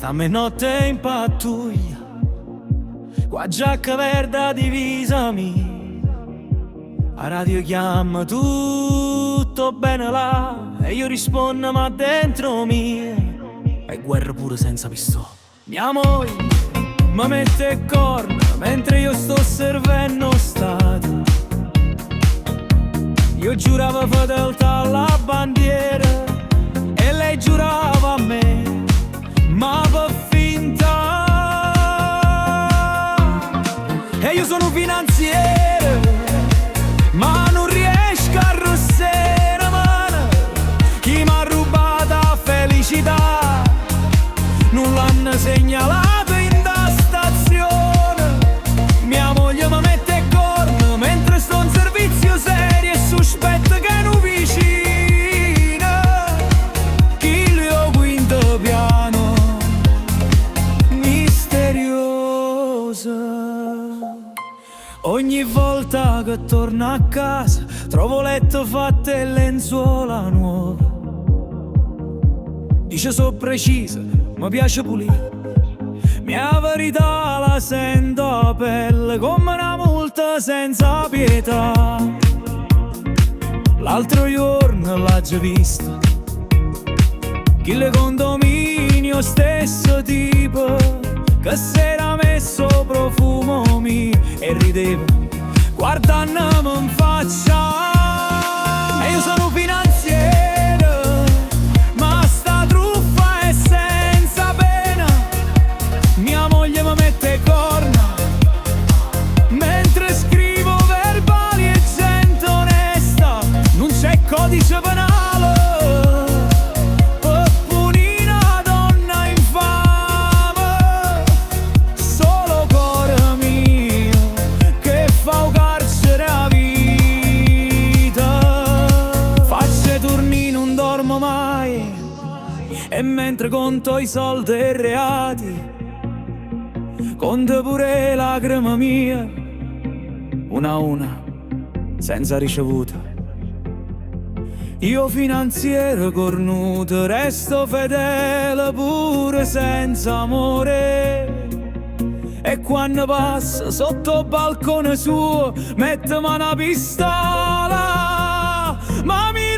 stammi notte in pattuglia, qua giacca verde divisa mia. A radio chiama tutto bene là, e io rispondo ma dentro mia è guerra pure senza pistola. Mia moglie mi mette corna mentre io sto servendo stato. Io giuravo fedeltà alla bandiera e lei giurava a me, ma per finta. E io sono finanziere, ma non riesco a rossare la mano. Chi m'ha rubato felicità non l'hanno segnalato in da stazione. Mia moglie mi mette corno mentre sto in servizio serio e sospetta che non vicino. Chi li ho quinto piano misteriosa. Ogni volta che torno a casa trovo letto fatto e lenzuola nuova. Dice so precisa, mi piace pulire. Mia verità la sento a pelle come una multa senza pietà. L'altro giorno l'ha già vista, chi le condominio stesso tipo, che si era messo profumo mio e rideva guardandomi in faccia. E io sono finanziere, ma sta truffa è senza pena. Mia moglie mi mette corna mentre scrivo verbali e gente onesta. Non c'è codice penale per punire una donna infame. Solo cuore mio che fa un carcere a vita. Faccio turni, non dormo mai, e mentre conto i soldi e i reati conto pure lacrime mie, una a una, senza ricevuta. Io finanziere cornuto resto fedele pure senza amore. E quando passa sotto il balcone suo mette una pistola, ma mi